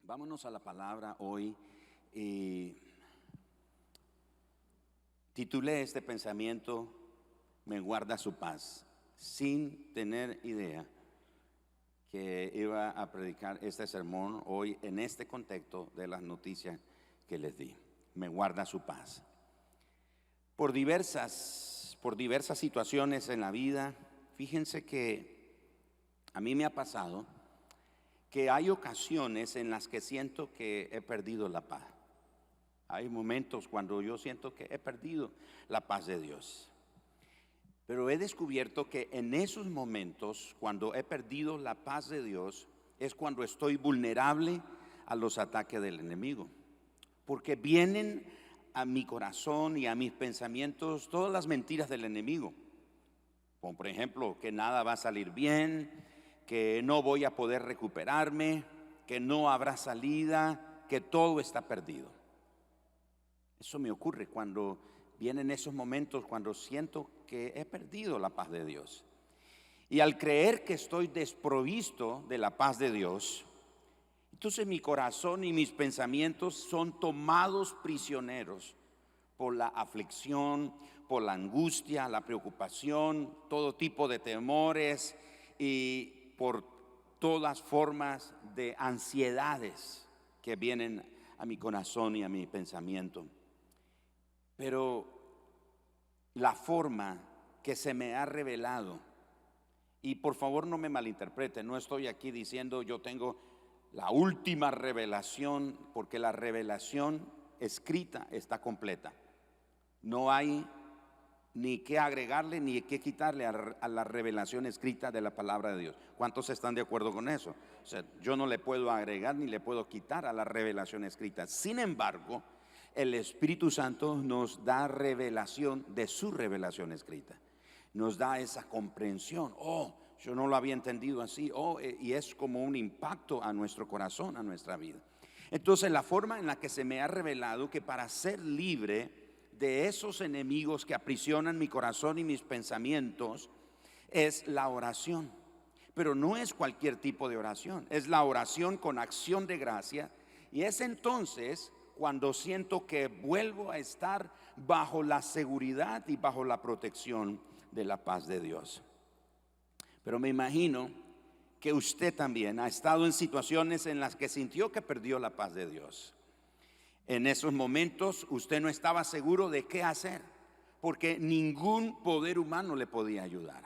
Vámonos a la palabra hoy y titulé este pensamiento: me guarda su paz, sin tener idea que iba a predicar este sermón hoy en este contexto de las noticias que les di. Me guarda su paz. Por diversas situaciones en la vida, fíjense que a mí me ha pasado que hay ocasiones en las que siento que he perdido la paz. Hay momentos cuando yo siento que he perdido la paz de Dios. Pero he descubierto que en esos momentos, cuando he perdido la paz de Dios, es cuando estoy vulnerable a los ataques del enemigo. Porque vienen a mi corazón y a mis pensamientos todas las mentiras del enemigo. Como por ejemplo, que nada va a salir bien, que no voy a poder recuperarme, que no habrá salida, que todo está perdido. Eso me ocurre cuando vienen esos momentos, cuando siento que he perdido la paz de Dios. Y al creer que estoy desprovisto de la paz de Dios, entonces mi corazón y mis pensamientos son tomados prisioneros por la aflicción, por la angustia, la preocupación, todo tipo de temores y por todas formas de ansiedades que vienen a mi corazón y a mi pensamiento. Pero la forma que se me ha revelado, y por favor no me malinterpreten, no estoy aquí diciendo yo tengo la última revelación, porque la revelación escrita está completa. No hay ni qué agregarle ni qué quitarle a la revelación escrita de la palabra de Dios. ¿Cuántos están de acuerdo con eso? O sea, yo no le puedo agregar ni le puedo quitar a la revelación escrita. Sin embargo, el Espíritu Santo nos da revelación de su revelación escrita. Nos da esa comprensión. Yo no lo había entendido así. Y es como un impacto a nuestro corazón, a nuestra vida. Entonces, la forma en la que se me ha revelado que para ser libre de esos enemigos que aprisionan mi corazón y mis pensamientos es la oración. Pero no es cualquier tipo de oración, es la oración con acción de gracia. Y es entonces cuando siento que vuelvo a estar bajo la seguridad y bajo la protección de la paz de Dios. Pero me imagino que usted también ha estado en situaciones en las que sintió que perdió la paz de Dios. En esos momentos usted no estaba seguro de qué hacer, porque ningún poder humano le podía ayudar,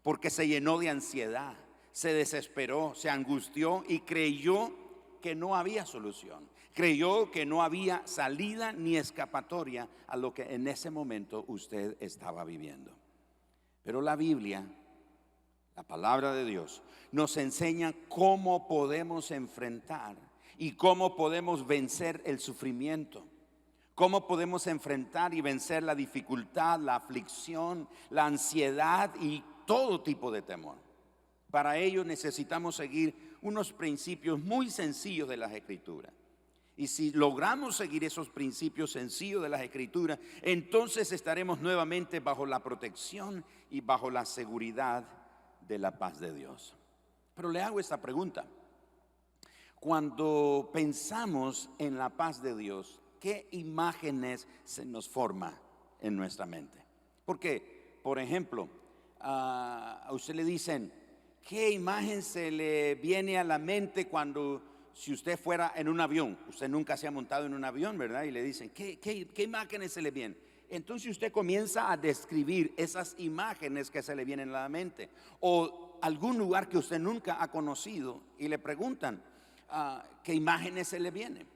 porque se llenó de ansiedad, se desesperó, se angustió y creyó que no había solución. Creyó que no había salida ni escapatoria a lo que en ese momento usted estaba viviendo. Pero la Biblia, la palabra de Dios, nos enseña cómo podemos enfrentar y cómo podemos vencer el sufrimiento. Cómo podemos enfrentar y vencer la dificultad, la aflicción, la ansiedad y todo tipo de temor. Para ello necesitamos seguir unos principios muy sencillos de las Escrituras. Y si logramos seguir esos principios sencillos de las Escrituras, entonces estaremos nuevamente bajo la protección y bajo la seguridad de la paz de Dios. Pero le hago esta pregunta: cuando pensamos en la paz de Dios, ¿qué imágenes se nos forma en nuestra mente? Porque, por ejemplo, a usted le dicen, ¿qué imagen se le viene a la mente si usted fuera en un avión? Usted nunca se ha montado en un avión, ¿verdad? Y le dicen, ¿qué imágenes se le vienen? Entonces usted comienza a describir esas imágenes que se le vienen a la mente. O algún lugar que usted nunca ha conocido y le preguntan, ¿qué imágenes se le vienen?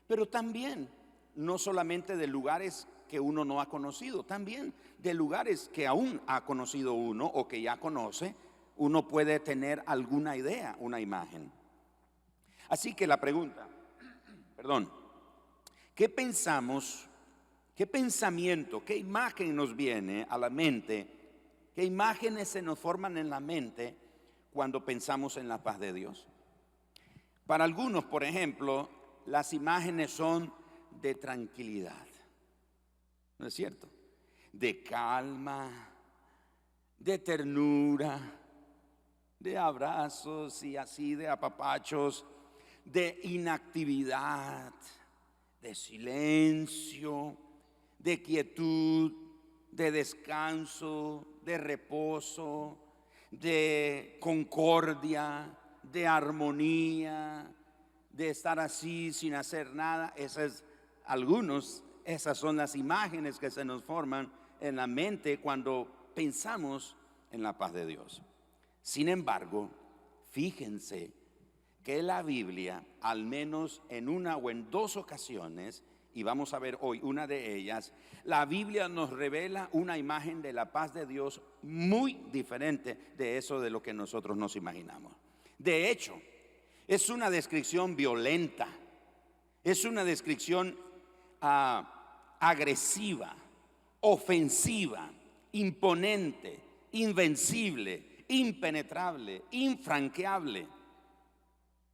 Pero también, no solamente de lugares que uno no ha conocido, también de lugares que aún ha conocido uno o que ya conoce, uno puede tener alguna idea, una imagen. Así que la pregunta, ¿qué pensamos? ¿Qué pensamiento, qué imagen nos viene a la mente? ¿Qué imágenes se nos forman en la mente cuando pensamos en la paz de Dios? Para algunos, por ejemplo, las imágenes son de tranquilidad, ¿no es cierto? De calma, de ternura, de abrazos y así de apapachos. de inactividad, de silencio, de quietud, de descanso, de reposo, de concordia, de armonía, de estar así sin hacer nada. Esas son las imágenes que se nos forman en la mente cuando pensamos en la paz de Dios. Sin embargo, fíjense que la Biblia, al menos en una o en dos ocasiones, y vamos a ver hoy una de ellas, la Biblia nos revela una imagen de la paz de Dios muy diferente de eso de lo que nosotros nos imaginamos. De hecho, es una descripción violenta, es una descripción agresiva, ofensiva, imponente, invencible, impenetrable, infranqueable.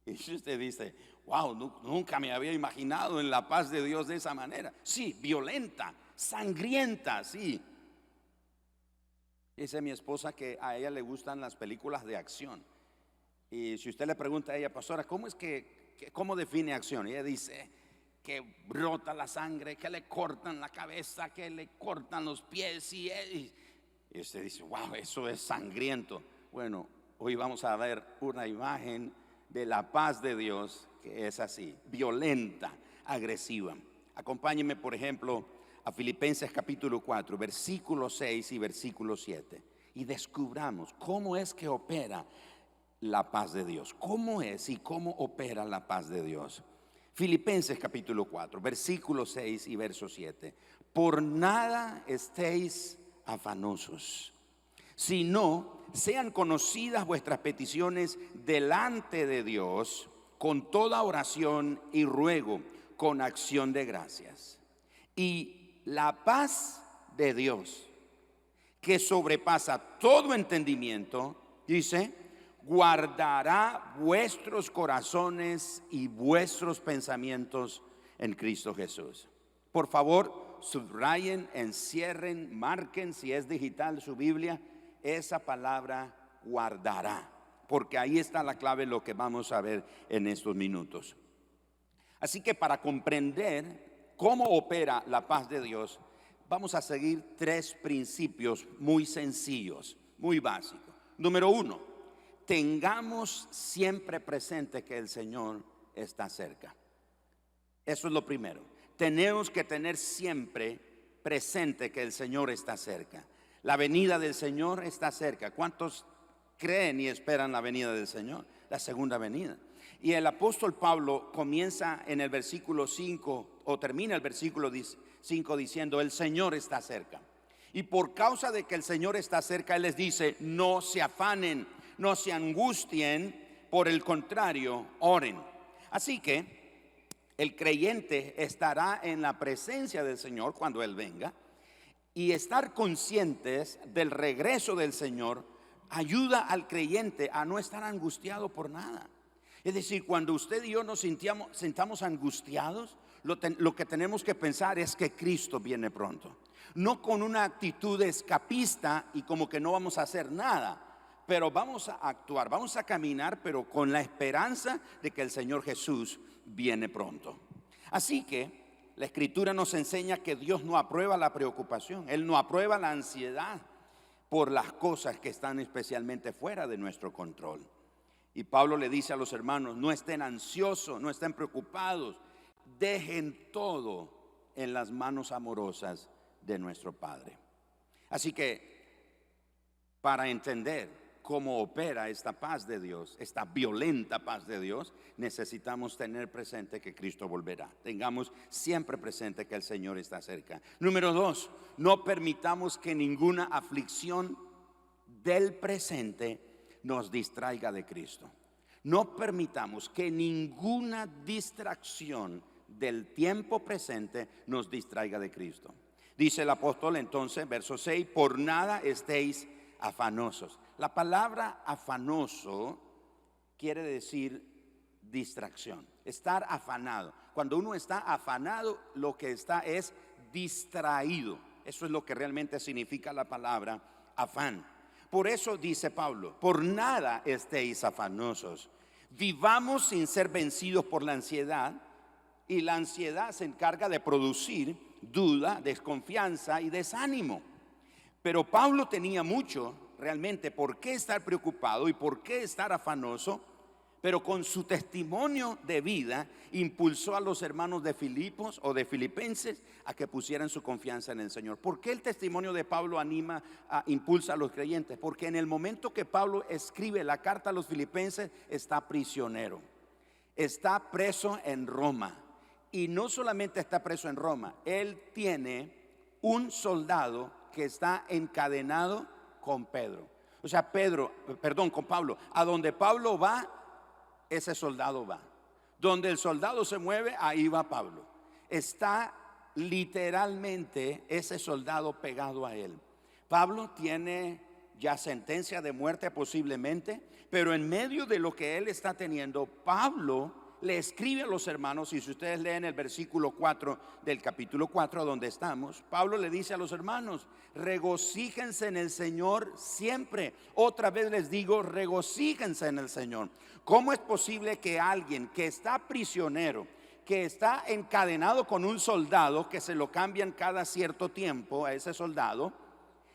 Y si usted dice, wow, nunca me había imaginado en la paz de Dios de esa manera. Sí, violenta, sangrienta, sí. Dice mi esposa que a ella le gustan las películas de acción. Y si usted le pregunta a ella, pastora, ¿cómo define acción? Y ella dice que brota la sangre, que le cortan la cabeza, que le cortan los pies. Y usted dice, wow, eso es sangriento. Bueno, hoy vamos a ver una imagen de la paz de Dios que es así, violenta, agresiva. Acompáñenme, por ejemplo, a Filipenses capítulo 4, versículo 6 y versículo 7, y descubramos cómo es que opera la paz de Dios. ¿Cómo es y cómo opera la paz de Dios? Filipenses capítulo 4, versículo 6 y verso 7. Por nada estéis afanosos, sino sean conocidas vuestras peticiones delante de Dios con toda oración y ruego, con acción de gracias. Y la paz de Dios, que sobrepasa todo entendimiento, dice, guardará vuestros corazones y vuestros pensamientos en Cristo Jesús. Por favor, subrayen, encierren, marquen, si es digital su Biblia, esa palabra guardará, porque ahí está la clave, lo que vamos a ver en estos minutos. Así que para comprender cómo opera la paz de Dios, vamos a seguir tres principios muy sencillos, muy básicos. Número uno, tengamos siempre presente que el Señor está cerca. Eso es lo primero. Tenemos que tener siempre presente que el Señor está cerca. La venida del Señor está cerca. ¿Cuántos creen y esperan la venida del Señor? La segunda venida. Y el apóstol Pablo comienza en el versículo 5 o termina el versículo 5 diciendo, el Señor está cerca. Y por causa de que el Señor está cerca, Él les dice, no se afanen, no se angustien, por el contrario, oren. Así que el creyente estará en la presencia del Señor cuando Él venga, y estar conscientes del regreso del Señor ayuda al creyente a no estar angustiado por nada. Es decir, cuando usted y yo nos sintamos angustiados, lo que tenemos que pensar es que Cristo viene pronto. No con una actitud escapista y como que no vamos a hacer nada, pero vamos a actuar, vamos a caminar, pero con la esperanza de que el Señor Jesús viene pronto. Así que la Escritura nos enseña que Dios no aprueba la preocupación, Él no aprueba la ansiedad por las cosas que están especialmente fuera de nuestro control. Y Pablo le dice a los hermanos, no estén ansiosos, no estén preocupados, dejen todo en las manos amorosas de nuestro Padre. Así que para entender cómo opera esta paz de Dios, esta violenta paz de Dios, necesitamos tener presente que Cristo volverá. Tengamos siempre presente que el Señor está cerca. Número 2, no permitamos que ninguna aflicción del presente nos distraiga de Cristo. No permitamos que ninguna distracción del tiempo presente nos distraiga de Cristo. Dice el apóstol entonces, verso 6, por nada estéis afanosos. La palabra afanoso quiere decir distracción, estar afanado. Cuando uno está afanado, lo que está es distraído. Eso es lo que realmente significa la palabra afán. Por eso dice Pablo, por nada estéis afanosos. Vivamos sin ser vencidos por la ansiedad, y la ansiedad se encarga de producir duda, desconfianza y desánimo. Pero Pablo tenía mucho realmente por qué estar preocupado y por qué estar afanoso, pero con su testimonio de vida impulsó a los hermanos de Filipos o de Filipenses a que pusieran su confianza en el Señor. ¿Por qué el testimonio de Pablo impulsa a los creyentes? Porque en el momento que Pablo escribe la carta a los filipenses, está prisionero, está preso en Roma. Y no solamente está preso en Roma, él tiene un soldado que está encadenado con Pedro. O sea, con Pablo. A donde Pablo va, ese soldado va. Donde el soldado se mueve, ahí va Pablo. Está literalmente ese soldado pegado a él. Pablo tiene ya sentencia de muerte posiblemente, pero en medio de lo que él está teniendo, Pablo le escribe a los hermanos. Y si ustedes leen el versículo 4 del capítulo 4 donde estamos, Pablo le dice a los hermanos: regocíjense en el Señor siempre. Otra vez les digo, regocíjense en el Señor. ¿Cómo es posible que alguien que está prisionero, que está encadenado con un soldado, que se lo cambian cada cierto tiempo a ese soldado,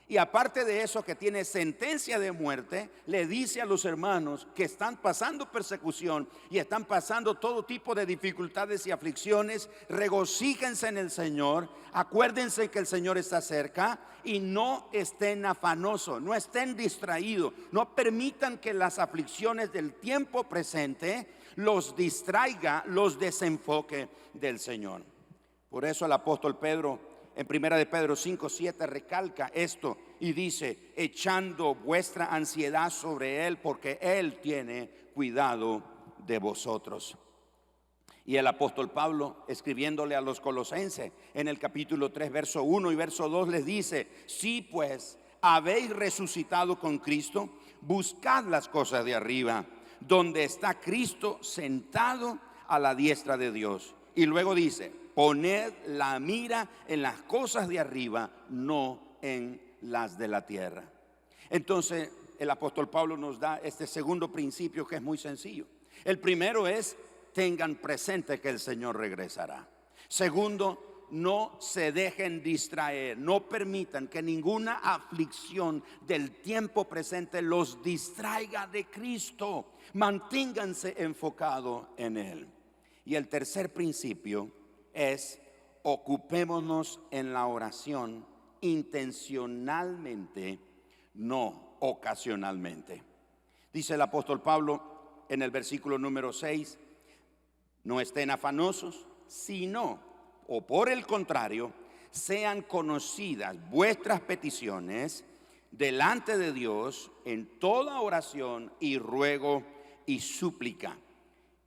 y aparte de eso que tiene sentencia de muerte, le dice a los hermanos que están pasando persecución y están pasando todo tipo de dificultades y aflicciones: regocíjense en el Señor, acuérdense que el Señor está cerca y no estén afanosos, no estén distraídos, no permitan que las aflicciones del tiempo presente los distraiga, los desenfoque del Señor. Por eso el apóstol Pedro en 1 de Pedro 5:7 recalca esto y dice: echando vuestra ansiedad sobre Él, porque Él tiene cuidado de vosotros. Y el apóstol Pablo, escribiéndole a los colosenses en el capítulo 3, verso 1 y verso 2, les dice: si pues habéis resucitado con Cristo, buscad las cosas de arriba, donde está Cristo sentado a la diestra de Dios. Y luego dice: poned la mira en las cosas de arriba, no en las de la tierra. Entonces el apóstol Pablo nos da este segundo principio que es muy sencillo. El primero es: tengan presente que el Señor regresará. Segundo, no se dejen distraer, no permitan que ninguna aflicción del tiempo presente los distraiga de Cristo. Manténganse enfocados en Él. Y el tercer principio es: ocupémonos en la oración intencionalmente, no ocasionalmente. Dice el apóstol Pablo en el versículo número 6: no estén afanosos, sino, o por el contrario, sean conocidas vuestras peticiones delante de Dios en toda oración y ruego y súplica.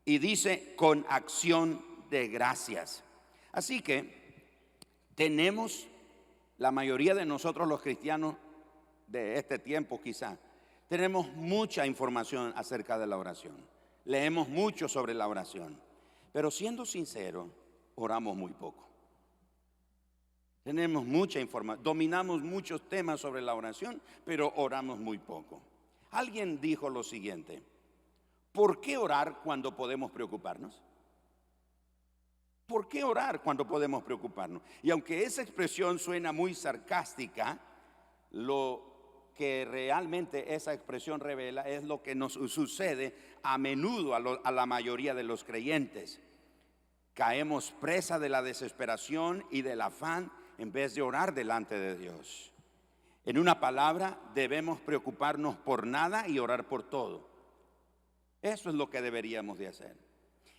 Y dice: con acción de gracias. Así que tenemos, la mayoría de nosotros los cristianos de este tiempo quizá, tenemos mucha información acerca de la oración. Leemos mucho sobre la oración. Pero siendo sincero, oramos muy poco. Tenemos mucha información, dominamos muchos temas sobre la oración, pero oramos muy poco. Alguien dijo lo siguiente: ¿por qué orar cuando podemos preocuparnos? ¿Por qué orar cuando podemos preocuparnos? Y aunque esa expresión suena muy sarcástica, lo que realmente esa expresión revela es lo que nos sucede a menudo a la mayoría de los creyentes. Caemos presa de la desesperación y del afán en vez de orar delante de Dios. En una palabra, debemos preocuparnos por nada y orar por todo. Eso es lo que deberíamos de hacer.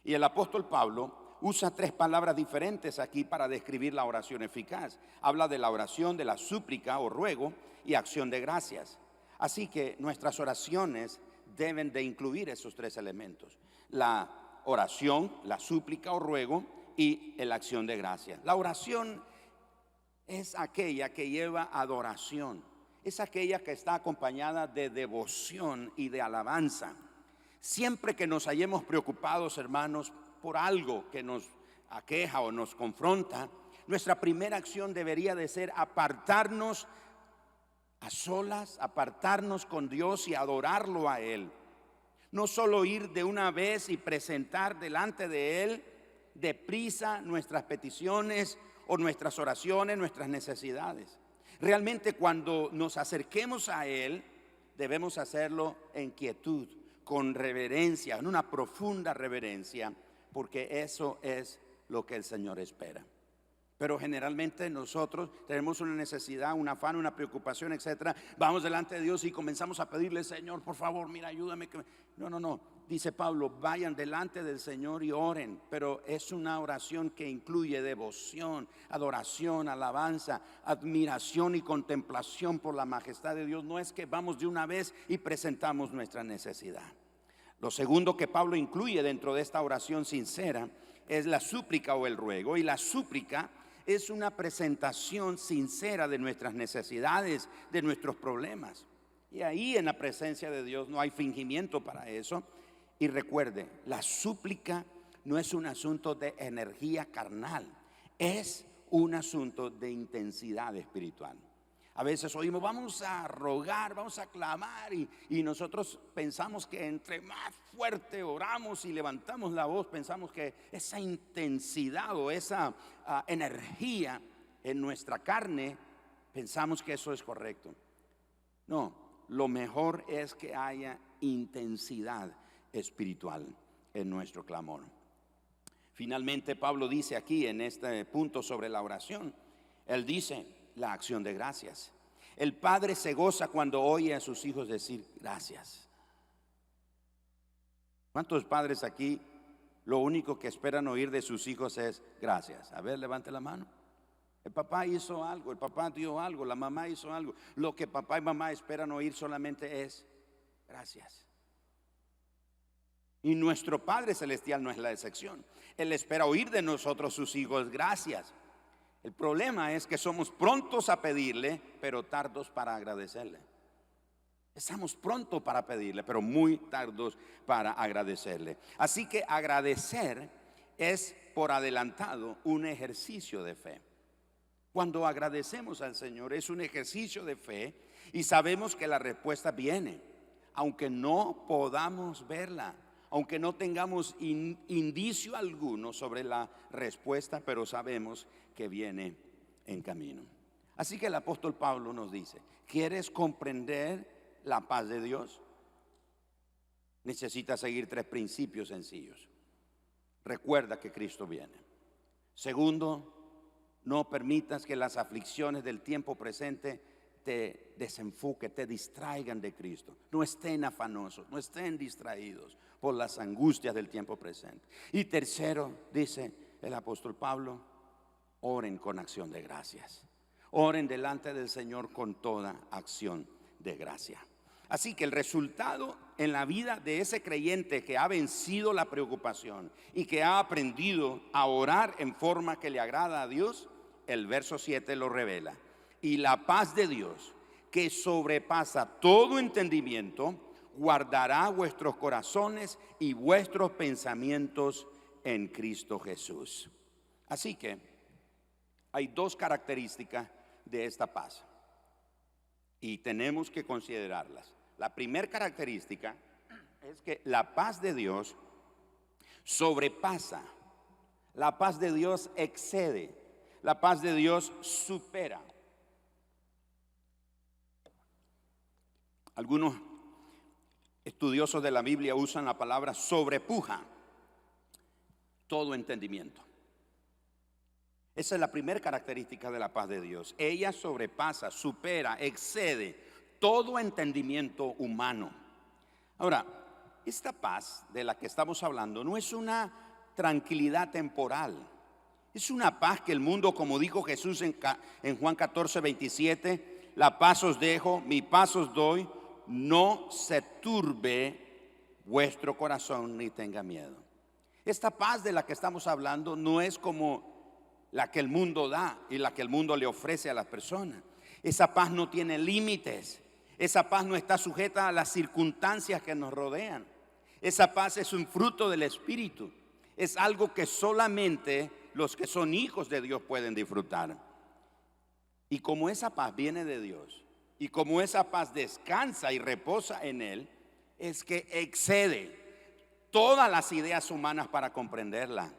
Y el apóstol Pablo usa 3 palabras diferentes aquí para describir la oración eficaz. Habla de la oración, de la súplica o ruego y acción de gracias. Así que nuestras oraciones deben de incluir esos 3 elementos: la oración, la súplica o ruego y la acción de gracias. La oración es aquella que lleva adoración, es aquella que está acompañada de devoción y de alabanza. Siempre que nos hallemos preocupados, hermanos, por algo que nos aqueja o nos confronta, nuestra primera acción debería de ser apartarnos a solas, apartarnos con Dios y adorarlo a Él. No solo ir de una vez y presentar delante de Él deprisa nuestras peticiones o nuestras oraciones, nuestras necesidades. Realmente cuando nos acerquemos a Él, debemos hacerlo en quietud, con reverencia, en una profunda reverencia, porque eso es lo que el Señor espera. Pero generalmente nosotros tenemos una necesidad, un afán, una preocupación, etcétera. Vamos delante de Dios y comenzamos a pedirle: Señor, por favor, mira, ayúdame. No. Dice Pablo: vayan delante del Señor y oren. Pero es una oración que incluye devoción, adoración, alabanza, admiración y contemplación por la majestad de Dios. No es que vamos de una vez y presentamos nuestra necesidad. Lo segundo que Pablo incluye dentro de esta oración sincera es la súplica o el ruego. Y la súplica es una presentación sincera de nuestras necesidades, de nuestros problemas. Y ahí en la presencia de Dios no hay fingimiento para eso. Y recuerde, la súplica no es un asunto de energía carnal, es un asunto de intensidad espiritual. A veces oímos: vamos a rogar, vamos a clamar, y nosotros pensamos que entre más fuerte oramos y levantamos la voz, pensamos que esa intensidad o esa energía en nuestra carne, pensamos que eso es correcto. No, lo mejor es que haya intensidad espiritual en nuestro clamor. Finalmente, Pablo dice aquí en este punto sobre la oración, él dice: la acción de gracias. El padre se goza cuando oye a sus hijos decir gracias. ¿Cuántos padres aquí lo único que esperan oír de sus hijos es gracias? A ver, levante la mano. El papá hizo algo, el papá dio algo, la mamá hizo algo. Lo que papá y mamá esperan oír solamente es gracias. Y nuestro Padre Celestial no es la excepción. Él espera oír de nosotros, sus hijos, gracias. El problema es que somos prontos a pedirle, pero tardos para agradecerle. Estamos prontos para pedirle, pero muy tardos para agradecerle. Así que agradecer es por adelantado un ejercicio de fe. Cuando agradecemos al Señor es un ejercicio de fe y sabemos que la respuesta viene, aunque no podamos verla, aunque no tengamos indicio alguno sobre la respuesta, pero sabemos que viene en camino. Así que el apóstol Pablo nos dice: ¿quieres comprender la paz de Dios? Necesitas seguir 3 principios sencillos. Recuerda que Cristo viene. Segundo, no permitas que las aflicciones del tiempo presente te desenfoquen, te distraigan de Cristo. No estén afanosos, no estén distraídos por las angustias del tiempo presente. Y tercero, dice el apóstol Pablo, oren con acción de gracias. Oren delante del Señor con toda acción de gracia. Así que el resultado en la vida de ese creyente que ha vencido la preocupación y que ha aprendido a orar en forma que le agrada a Dios, el verso 7 lo revela. Y la paz de Dios, que sobrepasa todo entendimiento, guardará vuestros corazones y vuestros pensamientos en Cristo Jesús. Así que hay 2 características de esta paz y tenemos que considerarlas. La primera característica es que la paz de Dios sobrepasa, la paz de Dios excede, la paz de Dios supera. Algunos estudiosos de la Biblia usan la palabra sobrepuja todo entendimiento. Esa es la primera característica de la paz de Dios. Ella sobrepasa, supera, excede todo entendimiento humano. Ahora, esta paz de la que estamos hablando no es una tranquilidad temporal. Es una paz que el mundo, como dijo Jesús en Juan 14, 27, la paz os dejo, mi paz os doy, no se turbe vuestro corazón ni tenga miedo. Esta paz de la que estamos hablando no es como la que el mundo da y la que el mundo le ofrece a las personas. Esa paz no tiene límites. Esa paz no está sujeta a las circunstancias que nos rodean. Esa paz es un fruto del Espíritu. Es algo que solamente los que son hijos de Dios pueden disfrutar. Y como esa paz viene de Dios y como esa paz descansa y reposa en Él, es que excede todas las ideas humanas para comprenderla.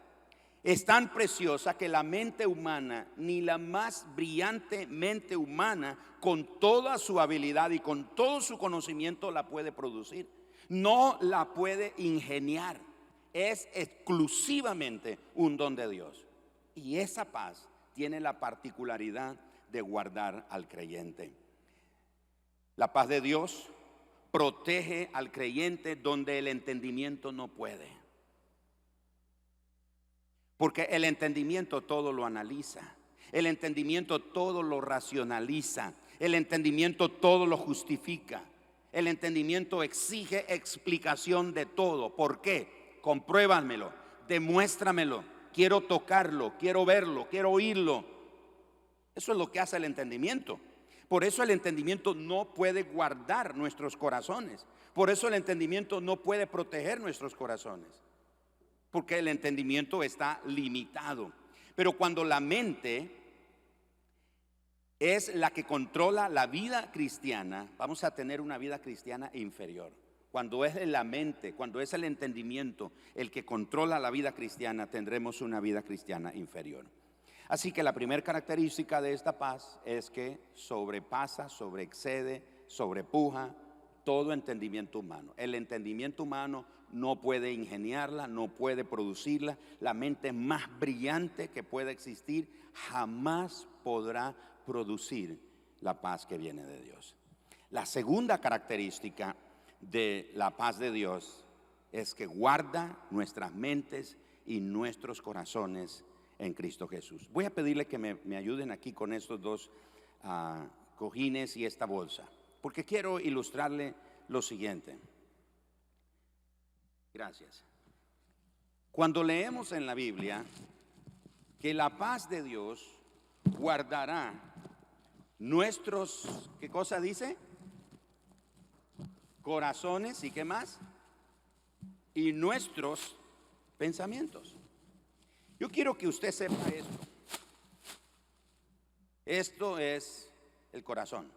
Es tan preciosa que la mente humana, ni la más brillante mente humana, con toda su habilidad y con todo su conocimiento, la puede producir. No la puede ingeniar. Es exclusivamente un don de Dios. Y esa paz tiene la particularidad de guardar al creyente. La paz de Dios protege al creyente donde el entendimiento no puede. Porque el entendimiento todo lo analiza. El entendimiento todo lo racionaliza. El entendimiento todo lo justifica. El entendimiento exige explicación de todo. ¿Por qué? Compruébamelo, demuéstramelo. Quiero tocarlo, quiero verlo, quiero oírlo. Eso es lo que hace el entendimiento. Por eso el entendimiento no puede guardar nuestros corazones. Por eso el entendimiento no puede proteger nuestros corazones. Porque el entendimiento está limitado. Pero cuando la mente es la que controla la vida cristiana, vamos a tener una vida cristiana inferior. Cuando es la mente, cuando es el entendimiento el que controla la vida cristiana, tendremos una vida cristiana inferior. Así que la primera característica de esta paz es que sobrepasa, sobreexcede, sobrepuja todo entendimiento humano. El entendimiento humano no puede ingeniarla, no puede producirla. La mente más brillante que pueda existir jamás podrá producir la paz que viene de Dios. La segunda característica de la paz de Dios es que guarda nuestras mentes y nuestros corazones en Cristo Jesús. Voy a pedirle que me ayuden aquí con estos dos cojines y esta bolsa, porque quiero ilustrarle lo siguiente. Gracias. Cuando leemos en la Biblia que la paz de Dios guardará nuestros, ¿qué cosa dice? Corazones y qué más, y nuestros pensamientos. Yo quiero que usted sepa esto. Esto es el corazón.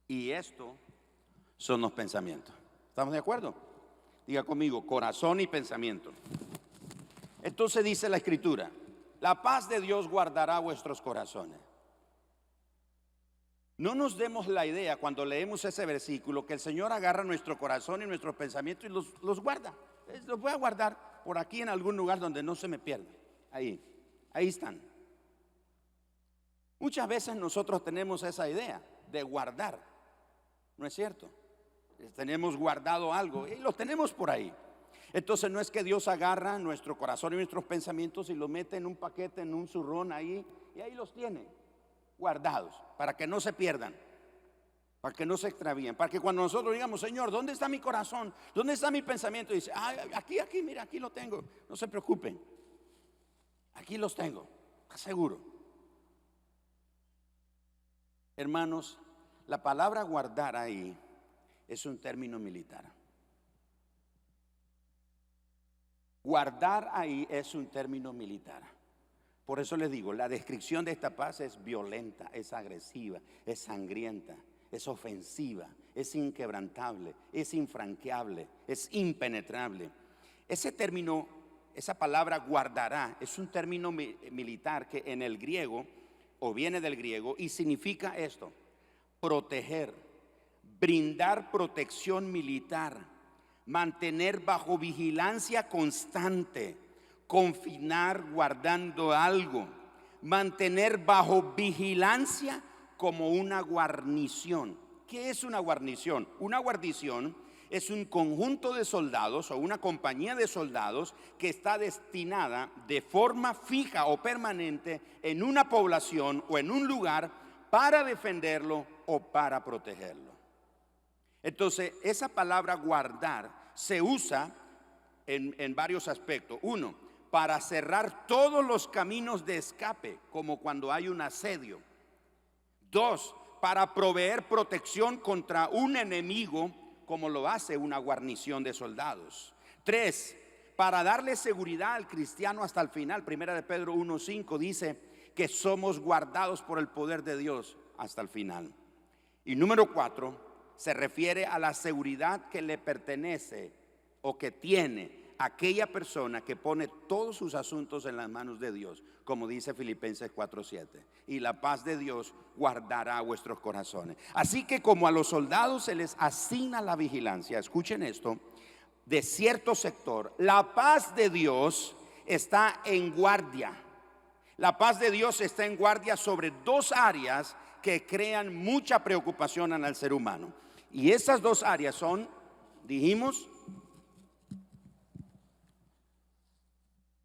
Y esto son los pensamientos. ¿Estamos de acuerdo? Diga conmigo, corazón y pensamiento. Entonces dice la Escritura: la paz de Dios guardará vuestros corazones. No nos demos la idea cuando leemos ese versículo que el Señor agarra nuestro corazón y nuestros pensamientos y los guarda. Los voy a guardar por aquí en algún lugar donde no se me pierda. Ahí están. Muchas veces nosotros tenemos esa idea de guardar. ¿No es cierto? Tenemos guardado algo y lo tenemos por ahí. Entonces no es que Dios agarra nuestro corazón y nuestros pensamientos y lo mete en un paquete, en un zurrón ahí, y ahí los tiene guardados para que no se pierdan, para que no se extravíen, para que cuando nosotros digamos: Señor, ¿dónde está mi corazón? ¿Dónde está mi pensamiento? Y dice: aquí, mira, aquí lo tengo. No se preocupen, aquí los tengo, seguro. Hermanos, la palabra guardar ahí es un término militar. Guardar ahí es un término militar. Por eso les digo, la descripción de esta paz es violenta, es agresiva, es sangrienta, es ofensiva, es inquebrantable, es infranqueable, es impenetrable. Ese término, esa palabra guardará, es un término militar que en el griego, o viene del griego, y significa esto: proteger, brindar protección militar, mantener bajo vigilancia constante, confinar guardando algo, mantener bajo vigilancia como una guarnición. ¿Qué es una guarnición? Una guarnición es un conjunto de soldados o una compañía de soldados que está destinada de forma fija o permanente en una población o en un lugar para defenderlo o para protegerlo. Entonces, esa palabra guardar se usa en varios aspectos. Uno, para cerrar todos los caminos de escape, como cuando hay un asedio. Dos, para proveer protección contra un enemigo, como lo hace una guarnición de soldados. Tres, para darle seguridad al cristiano hasta el final. Primera de Pedro 1:5 dice que somos guardados por el poder de Dios hasta el final. Y número 4, se refiere a la seguridad que le pertenece o que tiene aquella persona que pone todos sus asuntos en las manos de Dios, como dice Filipenses 4:7. Y la paz de Dios guardará vuestros corazones. Así que como a los soldados se les asigna la vigilancia, escuchen esto, de cierto sector, la paz de Dios está en guardia. La paz de Dios está en guardia sobre dos áreas que crean mucha preocupación en el ser humano. Y esas dos áreas son, dijimos,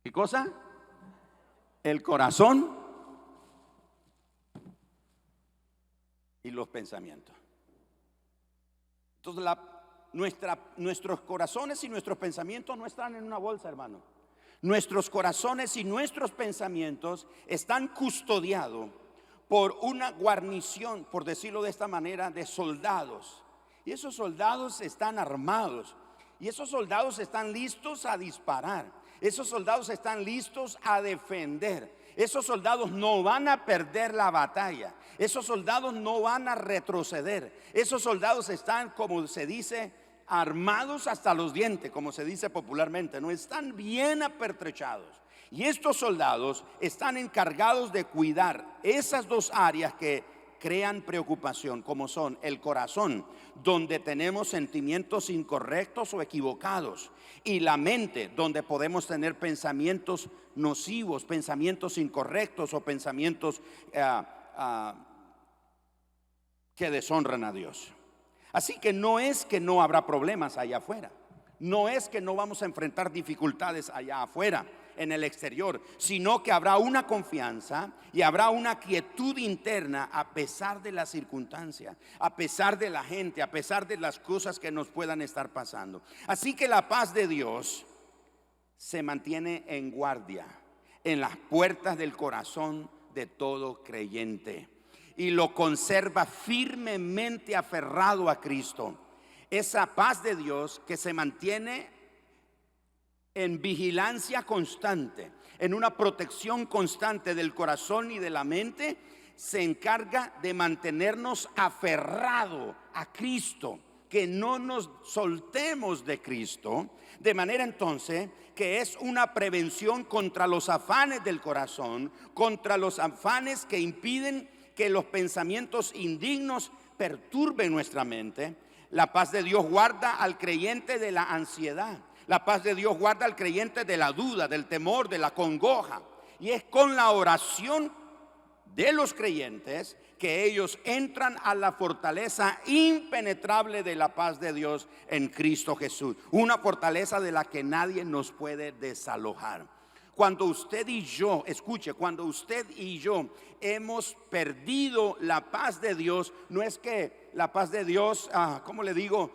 ¿qué cosa? El corazón y los pensamientos. Entonces nuestros corazones y nuestros pensamientos no están en una bolsa, hermano. Nuestros corazones y nuestros pensamientos están custodiados por una guarnición, por decirlo de esta manera, de soldados. Y esos soldados están armados. Y esos soldados están listos a disparar. Esos soldados están listos a defender. Esos soldados no van a perder la batalla. Esos soldados no van a retroceder. Esos soldados están, como se dice, armados hasta los dientes, como se dice popularmente, no están bien apertrechados. Y estos soldados están encargados de cuidar esas dos áreas que crean preocupación, como son el corazón, donde tenemos sentimientos incorrectos o equivocados, y la mente, donde podemos tener pensamientos nocivos, pensamientos incorrectos o pensamientos que deshonran a Dios. Así que no es que no habrá problemas allá afuera, no es que no vamos a enfrentar dificultades allá afuera, en el exterior, sino que habrá una confianza y habrá una quietud interna a pesar de las circunstancias, a pesar de la gente, a pesar de las cosas que nos puedan estar pasando. Así que la paz de Dios se mantiene en guardia en las puertas del corazón de todo creyente y lo conserva firmemente aferrado a Cristo. Esa paz de Dios que se mantiene en vigilancia constante, en una protección constante del corazón y de la mente, se encarga de mantenernos aferrados a Cristo, que no nos soltemos de Cristo, de manera entonces que es una prevención contra los afanes del corazón, contra los afanes que impiden que los pensamientos indignos perturben nuestra mente. La paz de Dios guarda al creyente de la ansiedad. La paz de Dios guarda al creyente de la duda, del temor, de la congoja. Y es con la oración de los creyentes que ellos entran a la fortaleza impenetrable de la paz de Dios en Cristo Jesús. Una fortaleza de la que nadie nos puede desalojar. Cuando usted y yo, escuche, cuando usted y yo hemos perdido la paz de Dios, no es que la paz de Dios, ¿cómo le digo?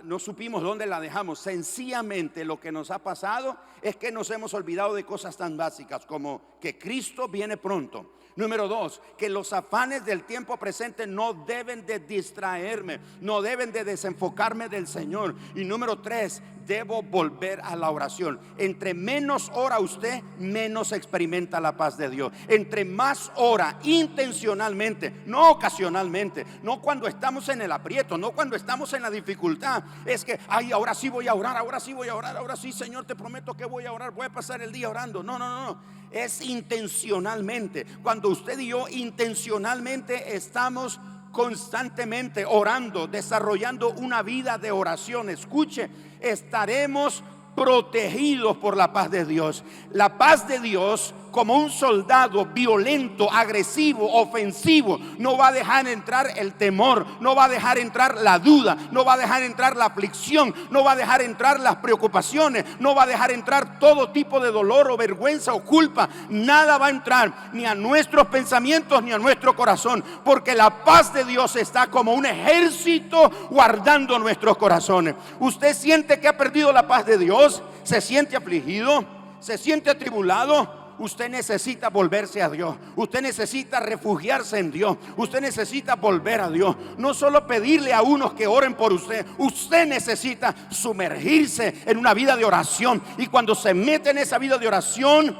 No supimos dónde la dejamos. Sencillamente lo que nos ha pasado es que nos hemos olvidado de cosas tan básicas como que Cristo viene pronto. Número 2, que los afanes del tiempo presente no deben de distraerme, no deben de desenfocarme del Señor. Y número 3, debo volver a la oración. Entre menos ora usted, menos experimenta la paz de Dios. Entre más ora intencionalmente, no ocasionalmente, no cuando estamos en el aprieto, no cuando estamos en la dificultad. Es que, ay, ahora sí voy a orar, ahora sí voy a orar, ahora sí, Señor, te prometo que voy a orar, voy a pasar el día orando. No. Es intencionalmente. Cuando usted y yo intencionalmente estamos constantemente orando, desarrollando una vida de oración, escuche, estaremos protegidos por la paz de Dios. La paz de Dios, como un soldado violento, agresivo, ofensivo, no va a dejar entrar el temor, no va a dejar entrar la duda, no va a dejar entrar la aflicción, no va a dejar entrar las preocupaciones, no va a dejar entrar todo tipo de dolor o vergüenza o culpa. Nada va a entrar ni a nuestros pensamientos ni a nuestro corazón, porque la paz de Dios está como un ejército guardando nuestros corazones. ¿Usted siente que ha perdido la paz de Dios? ¿Se siente afligido? ¿Se siente atribulado? Usted necesita volverse a Dios. Usted necesita refugiarse en Dios. Usted necesita volver a Dios. No solo pedirle a unos que oren por usted. Usted necesita sumergirse en una vida de oración. Y cuando se mete en esa vida de oración,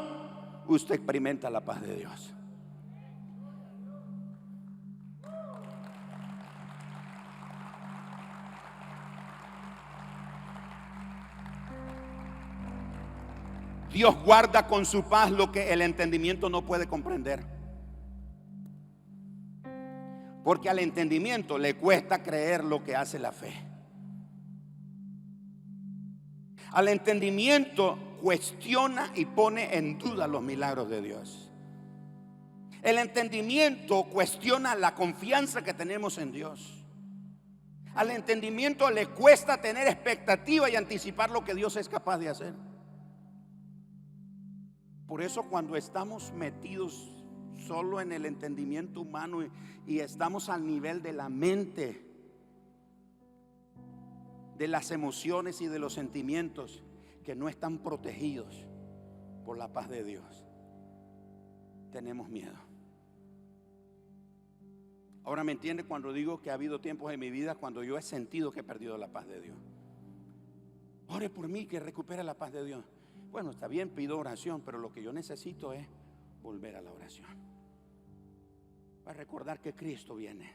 usted experimenta la paz de Dios. Dios guarda con su paz lo que el entendimiento no puede comprender. Porque al entendimiento le cuesta creer lo que hace la fe. Al entendimiento cuestiona y pone en duda los milagros de Dios. El entendimiento cuestiona la confianza que tenemos en Dios. Al entendimiento le cuesta tener expectativa y anticipar lo que Dios es capaz de hacer. Por eso cuando estamos metidos solo en el entendimiento humano y estamos al nivel de la mente, de las emociones y de los sentimientos que no están protegidos por la paz de Dios, tenemos miedo. Ahora me entiende cuando digo que ha habido tiempos en mi vida cuando yo he sentido que he perdido la paz de Dios. Ore por mí que recupere la paz de Dios. Bueno, está bien, pido oración, pero lo que yo necesito es volver a la oración, para recordar que Cristo viene.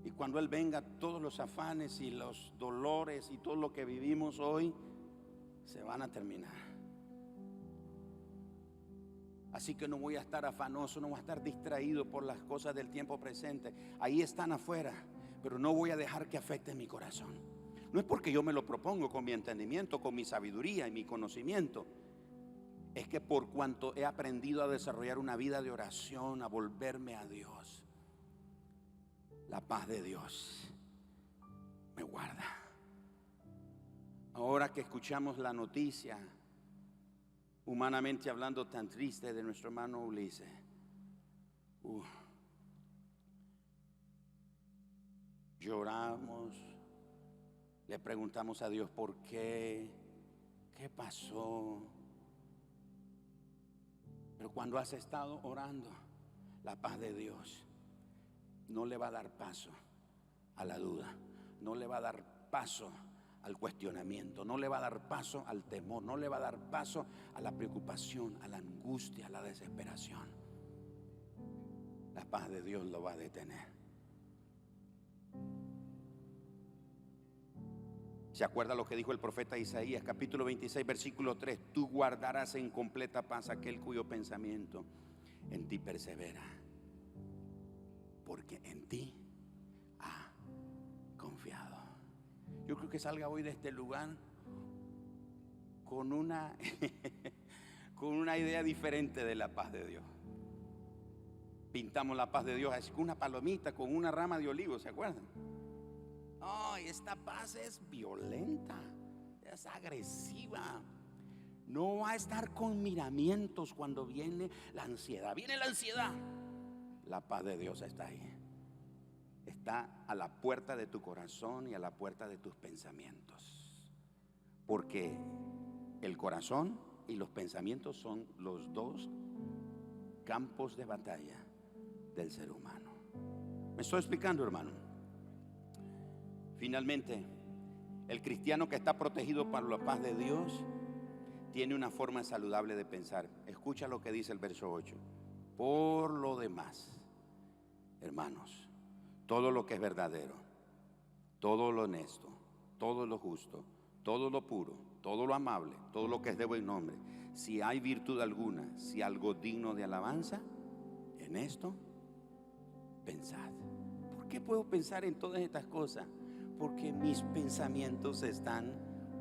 Y cuando Él venga, todos los afanes y los dolores y todo lo que vivimos hoy se van a terminar. Así que no voy a estar afanoso, no voy a estar distraído por las cosas del tiempo presente. Ahí están afuera, pero no voy a dejar que afecte mi corazón. No es porque yo me lo propongo con mi entendimiento, con mi sabiduría y mi conocimiento. Es que por cuanto he aprendido a desarrollar una vida de oración, a volverme a Dios, la paz de Dios me guarda. Ahora que escuchamos la noticia, humanamente hablando, tan triste de nuestro hermano Ulises, lloramos, le preguntamos a Dios por qué pasó. Pero cuando has estado orando, la paz de Dios no le va a dar paso a la duda, no le va a dar paso al cuestionamiento, no le va a dar paso al temor, no le va a dar paso a la preocupación, a la angustia, a la desesperación. La paz de Dios lo va a detener. ¿Se acuerda lo que dijo el profeta Isaías, capítulo 26, versículo 3? Tú guardarás en completa paz aquel cuyo pensamiento en ti persevera, porque en ti ha confiado. Yo creo que salga hoy de este lugar con una idea diferente de la paz de Dios. Pintamos la paz de Dios así con una palomita, con una rama de olivo, ¿se acuerdan? Ay, esta paz es violenta, es agresiva. No va a estar con miramientos cuando viene la ansiedad. Viene la ansiedad, la paz de Dios está ahí. Está a la puerta de tu corazón y a la puerta de tus pensamientos. Porque el corazón y los pensamientos son los dos campos de batalla del ser humano. ¿Me estoy explicando, hermano? Finalmente, el cristiano que está protegido por la paz de Dios tiene una forma saludable de pensar. Escucha lo que dice el verso 8. Por lo demás, hermanos, todo lo que es verdadero, todo lo honesto, todo lo justo, todo lo puro, todo lo amable, todo lo que es de buen nombre, si hay virtud alguna, si algo digno de alabanza, en esto pensad. ¿Por qué puedo pensar en todas estas cosas? Porque mis pensamientos están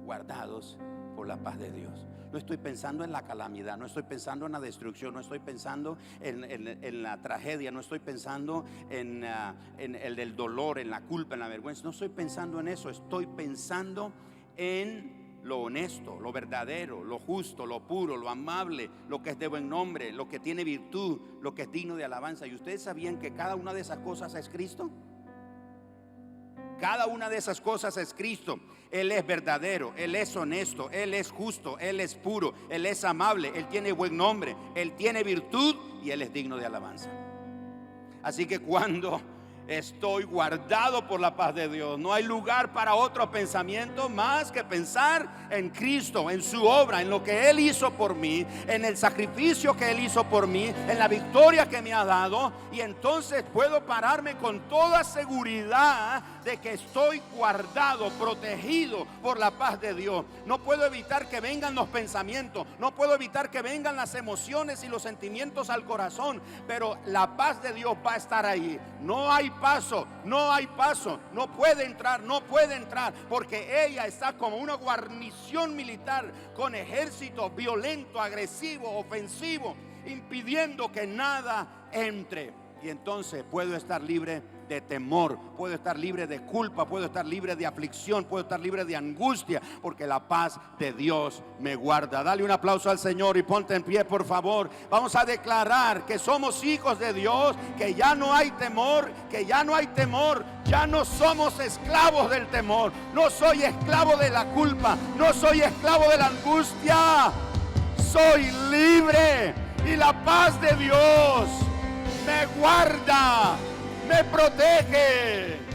guardados por la paz de Dios. No estoy pensando en la calamidad, no estoy pensando en la destrucción, no estoy pensando en la tragedia, no estoy pensando en el dolor, en la culpa, en la vergüenza. No estoy pensando en eso, estoy pensando en lo honesto, lo verdadero, lo justo, lo puro, lo amable, lo que es de buen nombre, lo que tiene virtud, lo que es digno de alabanza. ¿Y ustedes sabían que cada una de esas cosas es Cristo? Cada una de esas cosas es Cristo. Él es verdadero, Él es honesto, Él es justo, Él es puro, Él es amable, Él tiene buen nombre, Él tiene virtud y Él es digno de alabanza. Así que cuando Estoy guardado por la paz de Dios. No hay lugar para otro pensamiento más que pensar en Cristo, en su obra, en lo que Él hizo por mí, en el sacrificio que Él hizo por mí, en la victoria que me ha dado. Y entonces puedo pararme con toda seguridad de que estoy guardado, protegido por la paz de Dios. No puedo evitar que vengan los pensamientos, no puedo evitar que vengan las emociones y los sentimientos al corazón, pero la paz de Dios va a estar ahí. No hay paso, no hay paso, no puede entrar, porque ella está como una guarnición militar con ejército violento, agresivo, ofensivo, impidiendo que nada entre. Y entonces puedo estar libre de temor, puedo estar libre de culpa, puedo estar libre de aflicción, puedo estar libre de angustia, porque la paz de Dios me guarda. Dale un aplauso al Señor y ponte en pie, por favor. Vamos a declarar que somos hijos de Dios, que ya no hay temor, ya no somos esclavos del temor. No soy esclavo de la culpa, no soy esclavo de la angustia. Soy libre y la paz de Dios me guarda, me protege.